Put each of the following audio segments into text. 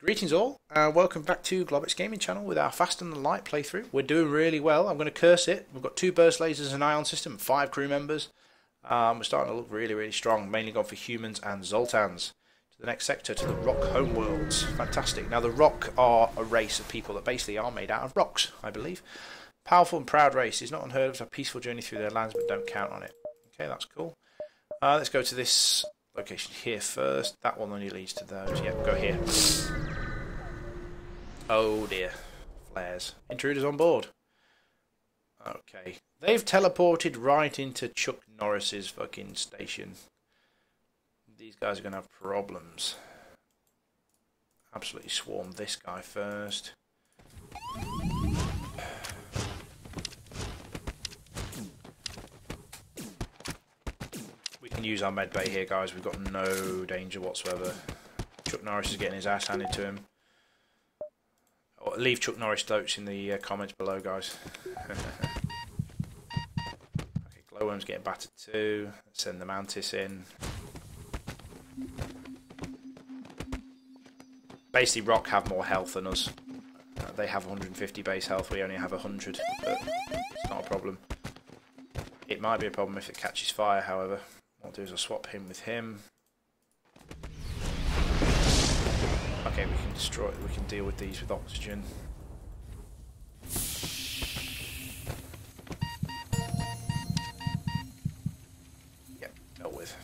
Greetings all, and welcome back to Globbits Gaming Channel with our Fast and the Light playthrough. We're doing really well. I'm going to curse it. We've got 2 burst lasers, an ion system, 5 crew members. We're starting to look really strong, mainly gone for humans and Zoltans. To the next sector, to the Rock homeworlds. Fantastic. Now the Rock are a race of people that basically are made out of rocks, I believe. Powerful and proud race. It's not unheard of to have a peaceful journey through their lands, but don't count on it. Okay, that's cool. Let's go to this location here first. That one only leads to those. Yep, go here. Oh dear. Flares. Intruders on board. Okay. They've teleported right into Chuck Norris's fucking station. These guys are going to have problems. Absolutely swarm this guy first. We can use our med bay here, guys. We've got no danger whatsoever. Chuck Norris is getting his ass handed to him. Leave Chuck Norris notes in the comments below, guys. Okay, Glowworm's getting battered too. Let's send the Mantis in. Basically, Rock have more health than us. They have 150 base health, we only have 100, but it's not a problem. It might be a problem if it catches fire, however. What I'll do is I'll swap him with him. Okay, we can destroy it. We can deal with these with oxygen. Yep, dealt with.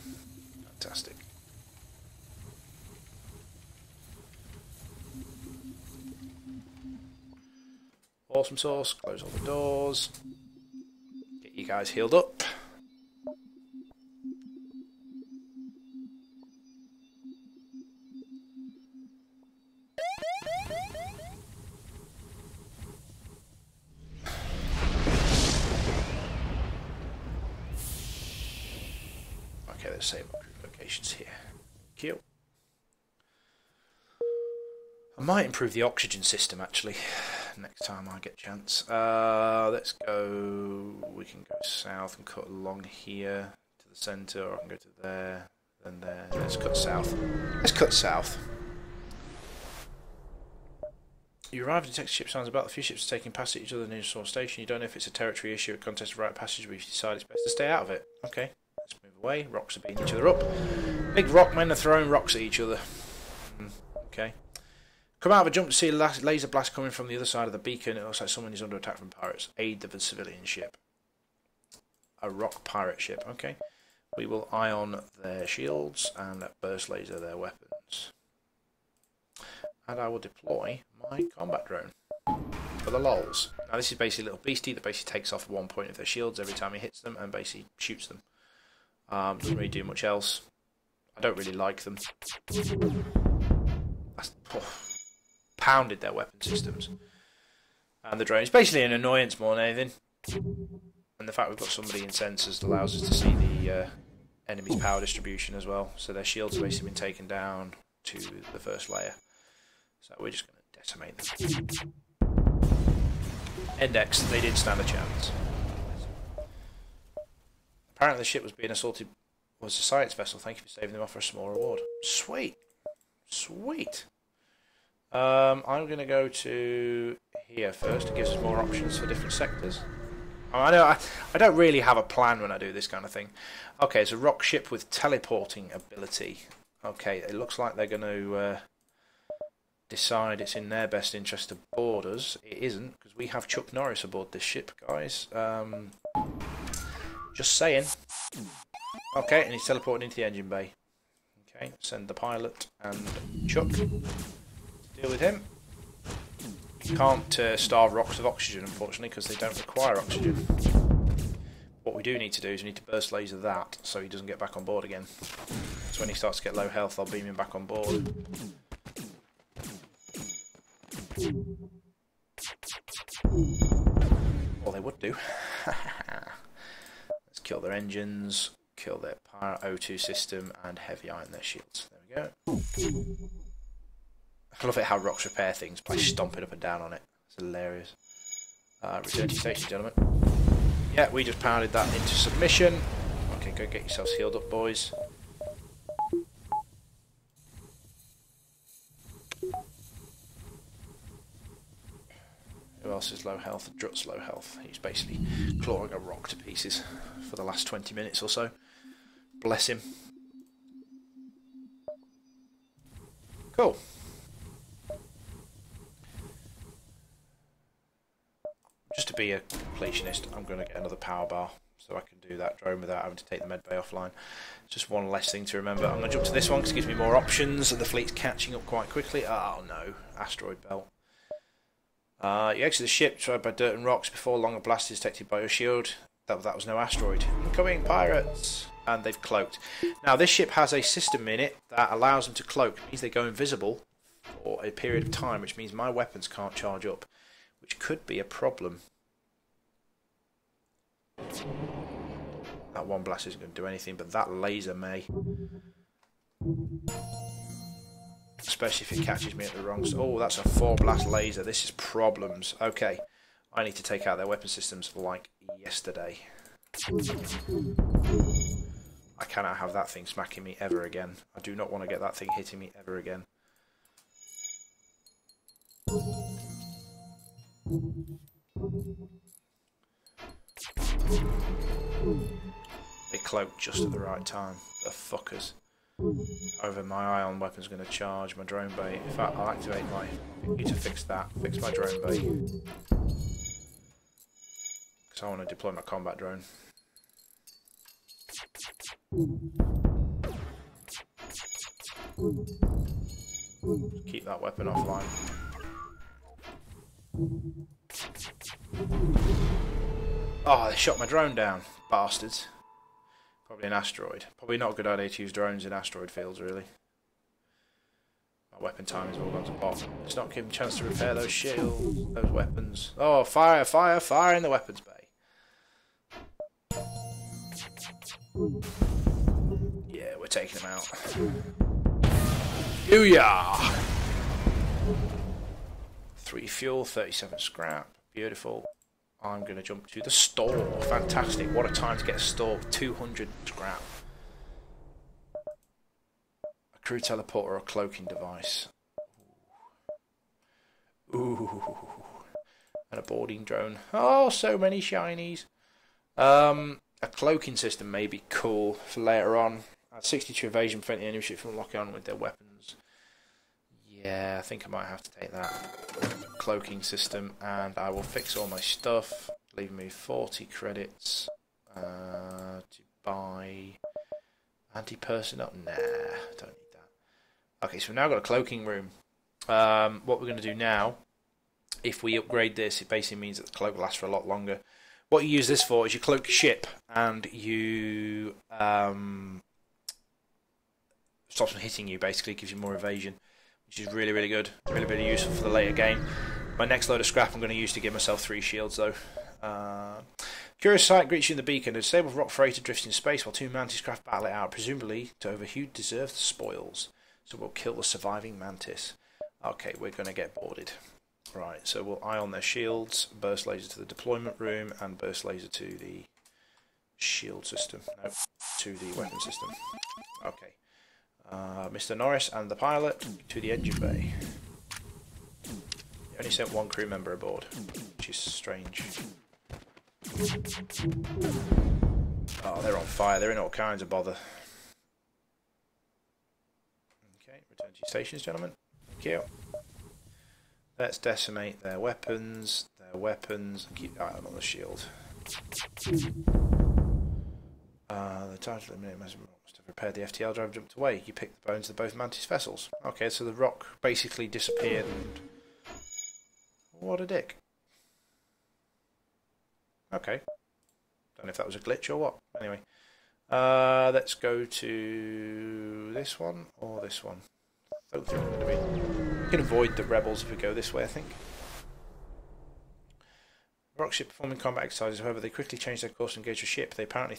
Fantastic. Awesome sauce. Close all the doors. Get you guys healed up. Okay, let's save our locations here. Kill. I might improve the oxygen system actually next time I get a chance. Let's go. We can go south and cut along here to the centre, or I can go to there, then there. Let's cut south. Let's cut south. You arrive and detect ship signs about. The few ships are taking past each other near a station. You don't know if it's a territory issue or a contest of right of passage, but you decide it's best to stay out of it. Okay. Let's move away. Rocks are beating each other up. Big rock men are throwing rocks at each other. Okay. Come out of a jump to see a laser blast coming from the other side of the beacon. It looks like someone is under attack from pirates. Aid the civilian ship. A rock pirate ship. Okay. We will ion their shields and burst laser their weapons. And I will deploy my combat drone for the lols. Now this is basically a little beastie that basically takes off 1 point of their shields every time he hits them and basically shoots them. Doesn't really do much else. I don't really like them. That's, pounded their weapon systems. And the drone is basically an annoyance more than anything. And the fact we've got somebody in sensors allows us to see the enemy's power distribution as well. So their shields have basically been taken down to the first layer. So we're just going to decimate them. Index, they didn't stand a chance. Apparently the ship was being assaulted was a science vessel. Thank you for saving them off for a small reward. Sweet. Sweet. I'm going to go to here first. It gives us more options for different sectors. I don't really have a plan when I do this kind of thing. Okay, it's a rock ship with teleporting ability. Okay, it looks like they're going to decide it's in their best interest to board us. It isn't, because we have Chuck Norris aboard this ship, guys. Just saying. Okay, and he's teleporting into the engine bay. Okay, send the pilot and Chuck. Deal with him. Can't starve rocks of oxygen, unfortunately, because they don't require oxygen. What we do need to do is we need to burst laser that so he doesn't get back on board again. So when he starts to get low health, I'll beam him back on board. Well, they would do. Let's kill their engines, kill their power O2 system, and heavy iron their shields. There we go. I love it how rocks repair things by stomping up and down on it. It's hilarious. Return to station, gentlemen. Yeah, we just pounded that into submission. Okay, go get yourselves healed up, boys. Who else is low health? Drut's low health. He's basically clawing a rock to pieces for the last 20 minutes or so. Bless him. Cool. Just to be a completionist, I'm going to get another power bar so I can do that drone without having to take the medbay offline. Just one less thing to remember. I'm going to jump to this one because it gives me more options and the fleet's catching up quite quickly. Oh no, asteroid belt. You exit the ship surrounded by dirt and rocks before longer blast is detected by your shield. That was no asteroid. Incoming pirates! And they've cloaked. Now this ship has a system in it that allows them to cloak. It means they go invisible for a period of time, which means my weapons can't charge up, which could be a problem. That one blast isn't going to do anything, but that laser may. Especially if it catches me at the wrong... Oh, that's a 4-blast laser. This is problems. Okay, I need to take out their weapon systems like yesterday. I cannot have that thing smacking me ever again. I do not want to get that thing hitting me ever again. They cloaked just at the right time. The fuckers. Over my ion weapon's going to charge my drone bay. In fact, I'll activate my... I need to fix that. Fix my drone bay. Because I want to deploy my combat drone. Keep that weapon offline. Oh, they shot my drone down. Bastards. Probably an asteroid. Probably not a good idea to use drones in asteroid fields, really. My weapon timing's all gone to pot. It's not giving a chance to repair those shields, those weapons. Oh, fire, fire, fire in the weapons bay. Yeah, we're taking them out. Booyah! 3 fuel, 37 scrap. Beautiful. I'm going to jump to the store. Fantastic. What a time to get a store. 200 scrap. A crew teleporter or a cloaking device. Ooh. And a boarding drone. Oh, so many shinies. A cloaking system may be cool for later on. At 62 evasion, prevent the enemy ship from locking on with their weapons. Yeah, I think I might have to take that cloaking system, and I will fix all my stuff, leaving me 40 credits to buy anti-personnel. Nah, don't need that. Okay, so we've now got a cloaking room. What we're going to do now, if we upgrade this, it basically means that the cloak lasts for a lot longer. What you use this for is you cloak your ship, and you stops them hitting you, basically, gives you more evasion. Which is really, really good. Really, really useful for the later game. My next load of scrap I'm going to use to give myself 3 shields, though. Curious sight greets you in the beacon. A disabled rock freighter drifts in space while 2 mantis craft battle it out, presumably to over who deserves the spoils. So we'll kill the surviving mantis. Okay, we're going to get boarded. Right, so we'll eye on their shields, burst laser to the deployment room, and burst laser to the shield system. No, to the weapon system. Okay. Mr. Norris and the pilot to the engine bay. They only sent 1 crew member aboard, which is strange. Oh, they're on fire. They're in all kinds of bother. Okay, return to your stations, gentlemen. Thank you. Let's decimate their weapons, and keep the eye on the shield. The title eliminate must have repaired the FTL drive, jumped away. You picked the bones of both Mantis vessels. Okay, so the rock basically disappeared and... What a dick. Okay. Don't know if that was a glitch or what. Anyway. Let's go to this one or this one. I don't think we're going to be... We can avoid the rebels if we go this way, I think. Rock ship performing combat exercises, however, they quickly change their course and engage a ship. They apparently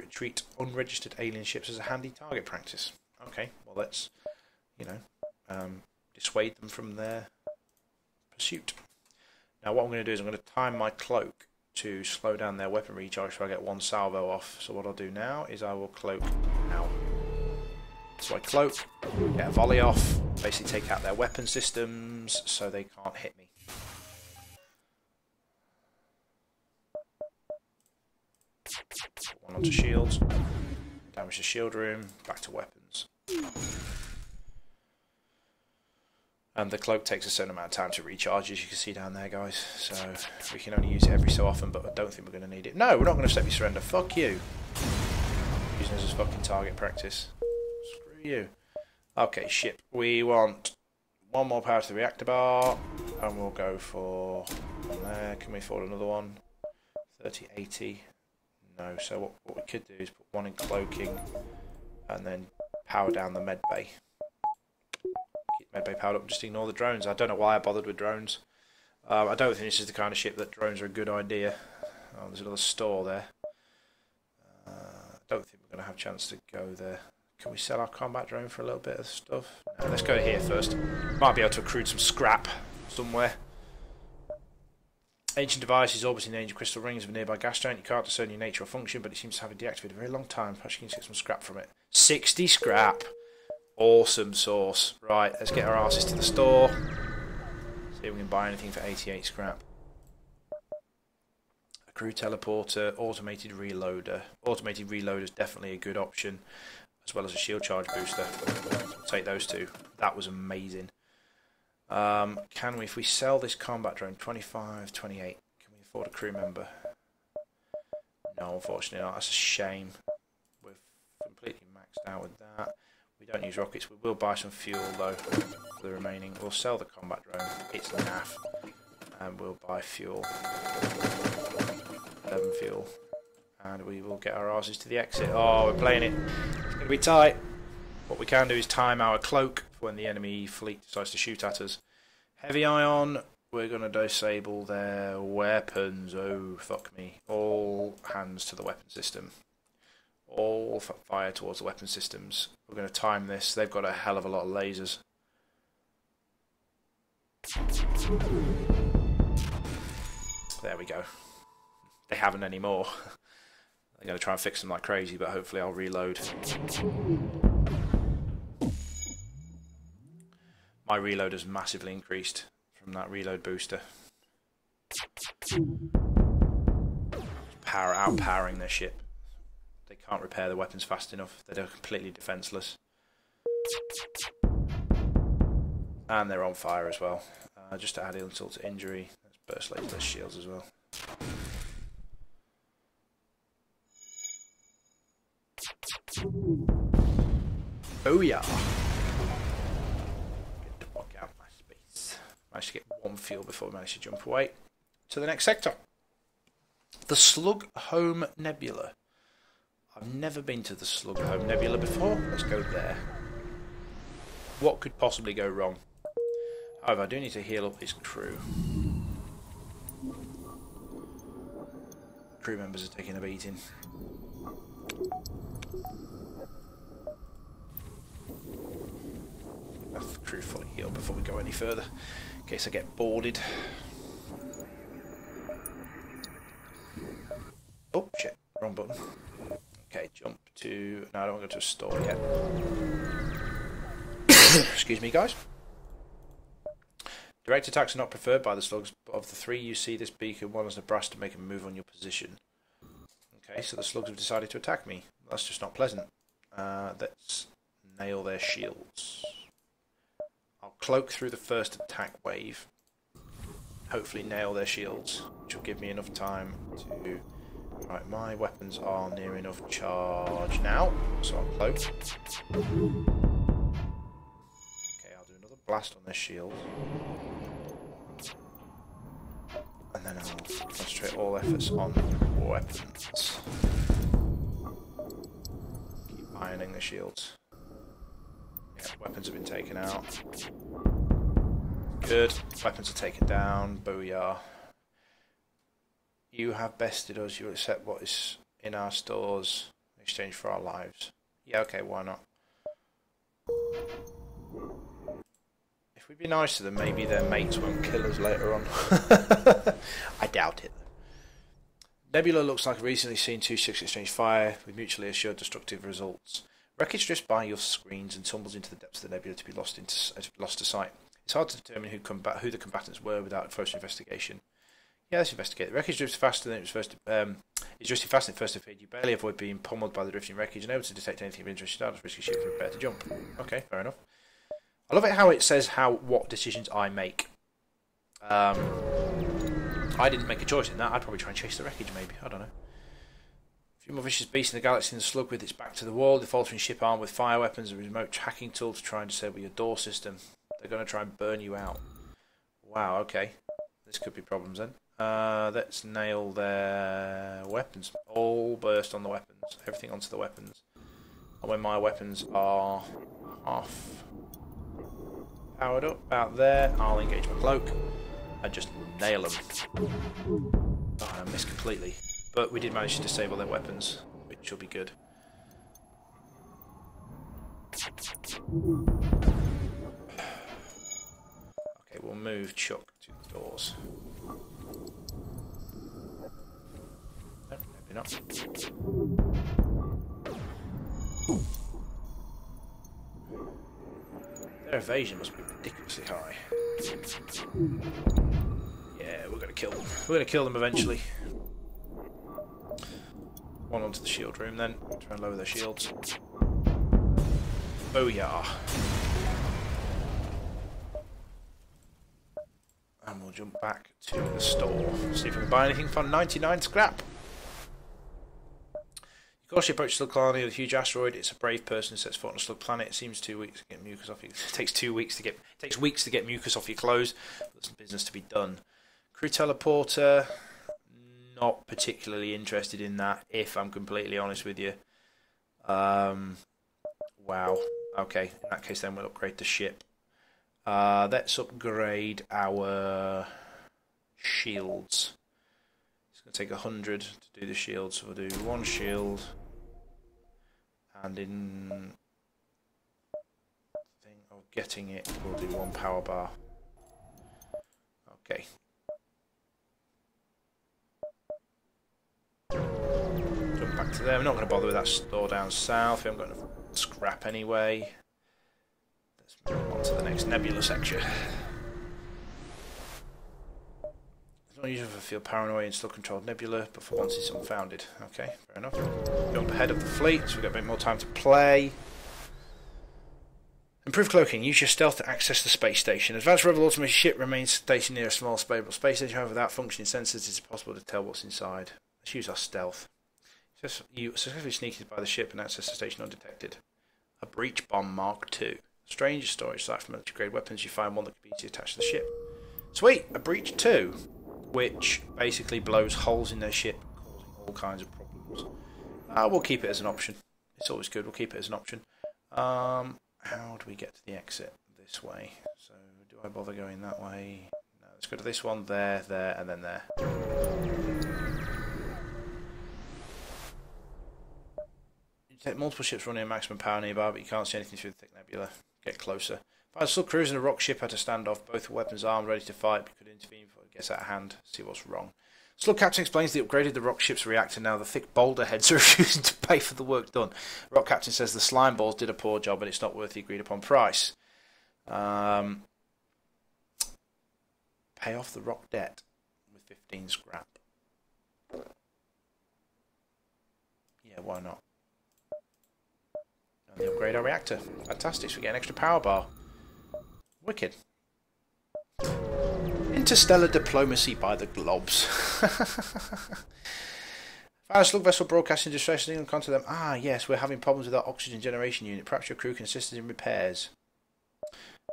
treat unregistered alien ships as a handy target practice. Okay, well let's, dissuade them from their pursuit. Now what I'm going to do is I'm going to time my cloak to slow down their weapon recharge so I get 1 salvo off. So what I'll do now is I will cloak now. So I cloak, get a volley off, basically take out their weapon systems so they can't hit me. Put one onto shields. Damage the shield room. Back to weapons. And the cloak takes a certain amount of time to recharge, as you can see down there, guys. So we can only use it every so often, but I don't think we're going to need it. No, we're not going to accept your surrender. Fuck you. Using this as fucking target practice. Screw you. Okay, ship. We want one more power to the reactor bar, and we'll go for one there. Can we afford another one? 30, 80. No. So what we could do is put one in cloaking, and then power down the med bay. Medbay powered up, just ignore the drones. I don't know why I bothered with drones. I don't think this is the kind of ship that drones are a good idea. Oh, there's another store there. I don't think we're going to have a chance to go there. Can we sell our combat drone for a little bit of stuff? No, let's go here first. Might be able to accrue some scrap somewhere. Ancient devices orbiting the ancient crystal rings of a nearby gas giant. You can't discern your nature or function, but it seems to have been deactivated a very long time. Perhaps you can get some scrap from it. 60 scrap! Awesome sauce. Right, let's get our asses to the store. See if we can buy anything for 88 scrap. A crew teleporter, automated reloader. Automated reloader is definitely a good option, as well as a shield charge booster. We'll take those two. That was amazing. Can we, if we sell this combat drone, 25, 28, can we afford a crew member? No, unfortunately not. That's a shame. We're completely maxed out with that. We don't use rockets. We will buy some fuel though for the remaining. We'll sell the combat drone. It's naff. And we'll buy fuel. 11 fuel. And we will get our asses to the exit. Oh, we're playing it. It's going to be tight. What we can do is time our cloak for when the enemy fleet decides to shoot at us. Heavy ion. We're going to disable their weapons. Oh, fuck me. All hands to the weapon system. All fire towards the weapon systems. We're going to time this. They've got a hell of a lot of lasers. There we go. They haven't any more. I'm going to try and fix them like crazy, but hopefully I'll reload. My reload has massively increased from that reload booster. Outpowering their ship. They can't repair their weapons fast enough. They're completely defenseless. And they're on fire as well. Just to add insult to injury, let's burst laser shields as well. Oh yeah! Get to walk out my space. Managed to get one fuel before we managed to jump away to the next sector. The Slug Home Nebula. I've never been to the Slug Home Nebula before. Let's go there. What could possibly go wrong? However, I do need to heal up this crew. Crew members are taking a beating. Have the crew fully healed before we go any further, in case I get boarded. Oh shit, wrong button. Okay, jump to... No, I don't want to go to a store yet. Excuse me, guys. Direct attacks are not preferred by the slugs, but of the three you see this beacon, one has the brass to make a move on your position. Okay, so the slugs have decided to attack me. That's just not pleasant. Let's nail their shields. I'll cloak through the first attack wave. Hopefully nail their shields, which will give me enough time to... Right, my weapons are near enough charge now, so I'll cloak. Okay, I'll do another blast on their shield. And then I'll concentrate all efforts on weapons. Keep ironing the shields. Yeah, weapons have been taken out. Good. Weapons are taken down. Booyah. You have bested us. You accept what is in our stores in exchange for our lives. Yeah, okay, why not? If we'd be nice to them, maybe their mates won't kill us later on. I doubt it. Nebula looks like a recently seen 2-6 exchange fire with mutually assured destructive results. Wreckage drifts by your screens and tumbles into the depths of the nebula to be lost to sight. It's hard to determine who the combatants were without close investigation. Yeah, let's investigate. The wreckage drifts faster than it was first. It's drifting faster than it first appeared. You barely avoid being pummeled by the drifting wreckage, unable to detect anything of interest. You start to risky ship to prepare to jump. Okay, fair enough. I love it how it says what decisions I make. I didn't make a choice in that. I'd probably try and chase the wreckage, maybe. I don't know. A few more vicious beasts in the galaxy and the slug with its back to the wall. The faltering ship armed with fire weapons, a remote tracking tool to try and disable your door system. They're going to try and burn you out. Wow, okay. This could be problems then. Let's nail their weapons. All burst on the weapons. Everything onto the weapons. And when my weapons are half powered up, about there, I'll engage my cloak and just nail them. Oh, I missed completely. But we did manage to disable their weapons, which will be good. Okay, we'll move Chuck to the doors. No, maybe not. Their evasion must be ridiculously high. Yeah, we're gonna kill them. We're gonna kill them eventually. One onto the shield room then. Try and lower their shields. Booyah! And we'll jump back to the store. See if we can buy anything for 99 scrap. Of course, you approach the colony with a huge asteroid. It's a brave person who sets foot on a slug planet. It seems 2 weeks to get mucus off you. It takes 2 weeks to get. It takes weeks to get mucus off your clothes. There's some business to be done. Crew teleporter. Not particularly interested in that, if I'm completely honest with you. Wow. Okay. In that case, then we'll upgrade the ship. Let's upgrade our shields. It's going to take 100 to do the shield, so we'll do one shield. And in thing of getting it, we'll do one power bar. Okay. Jump back to there. We're not going to bother with that store down south. We haven't got enough scrap anyway. Let's move on to the next nebula section. It's not usual to feel paranoid in still-controlled nebula, but for once it's unfounded. Okay, fair enough. Jump ahead of the fleet, so we've got a bit more time to play. Improve cloaking. Use your stealth to access the space station. Advanced Rebel automated ship remains stationed near a small stable space station. However, without functioning sensors, it's impossible to tell what's inside. Let's use our stealth. You successfully sneak by the ship and access the station undetected. A breach bomb Mark II. Strange storage site for military-grade weapons. You find one that can be easily attached to the ship. Sweet! A breach 2. Which basically blows holes in their ship, causing all kinds of problems. We'll keep it as an option. It's always good, we'll keep it as an option. How do we get to the exit? This way. So, do I bother going that way? No, let's go to this one, there, and then there. You take multiple ships running at maximum power nearby, but you can't see anything through the thick nebula. Get closer. Find a slug cruiser and a rock ship at a standoff, both weapons armed, ready to fight, but could intervene before it gets out of hand. See what's wrong. Slug Captain explains they upgraded the rock ship's reactor. Now the thick boulder heads are refusing to pay for the work done. Rock Captain says the slime balls did a poor job and it's not worth the agreed upon price. Pay off the rock debt with 15 scrap. Yeah, why not? And they upgrade our reactor. Fantastic, so we get an extra power bar. Wicked. Interstellar diplomacy by the globs. Found a slug vessel broadcasting distress signal. Contact them. Ah, yes, we're having problems with our oxygen generation unit. Perhaps your crew can assist us in repairs.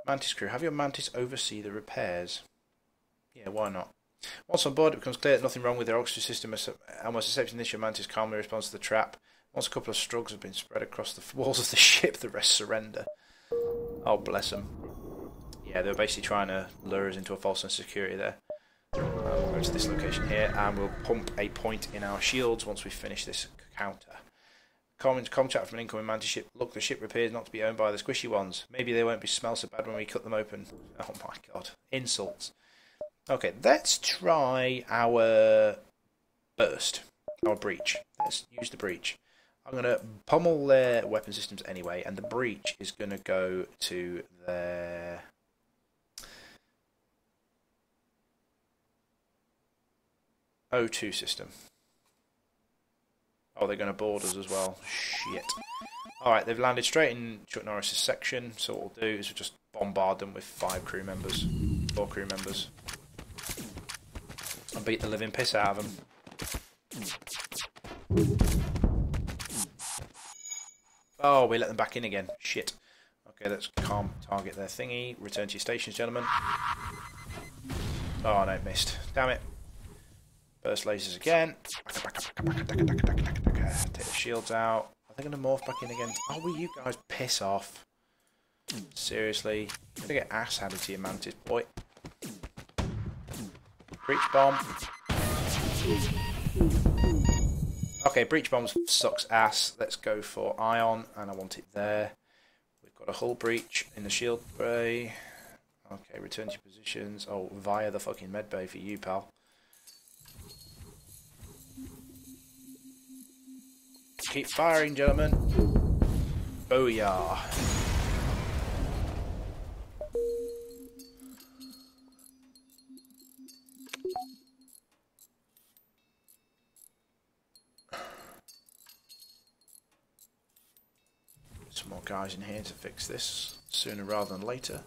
Mantis crew, have your Mantis oversee the repairs. Yeah, why not? Once on board, it becomes clear that nothing wrong with their oxygen system. Almost accepting this, your Mantis calmly responds to the trap. Once a couple of strugs have been spread across the walls of the ship, the rest surrender. Oh, bless them. Yeah, they were basically trying to lure us into a false sense of security there. We'll go to this location here, and we'll pump a point in our shields once we finish this counter. Contact from an incoming Mantis ship. Look, the ship appears not to be owned by the squishy ones. Maybe they won't smell so bad when we cut them open. Oh my god. Insults. Okay, let's try our burst. Our breach. Let's use the breach. I'm going to pummel their weapon systems anyway, and the breach is going to go to their... O2 system. Oh, they're going to board us as well. Shit. Alright, they've landed straight in Chuck Norris's section, so what we'll do is we'll just bombard them with 4 crew members. And beat the living piss out of them. Oh, we let them back in again. Shit. Okay, let's calm target their thingy. Return to your stations, gentlemen. Oh no, missed. Damn it. Burst lasers again. Take the shields out. Are they going to morph back in again? Oh, will you guys piss off? Seriously. You're going to get ass handed to your mantis, boy. Breach bomb. Okay, breach bombs sucks ass. Let's go for ion, and I want it there. We've got a hull breach in the shield bay. Okay, return to your positions. Oh, via the fucking med bay for you, pal. Keep firing, gentlemen. Booyah. Some more guys in here to fix this sooner rather than later.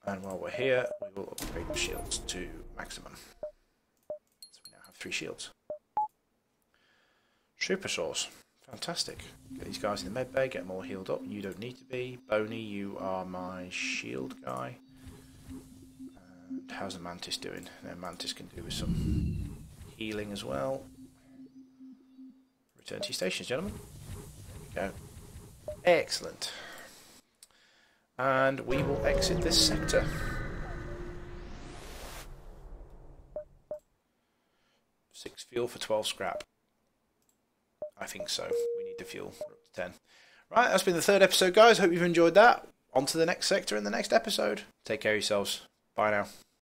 And while we're here, we will upgrade the shields to maximum. So we now have 3 shields. Super Source. Fantastic. Get these guys in the med bay, get them all healed up. You don't need to be. Boney, you are my shield guy. And how's the Mantis doing? No, Mantis can do with some healing as well. Return to your stations, gentlemen. There we go. Excellent. And we will exit this sector. Six fuel for 12 scrap. I think so. We need the fuel. We're up to 10. Right, that's been the 3rd episode, guys. Hope you've enjoyed that. On to the next sector in the next episode. Take care of yourselves. Bye now.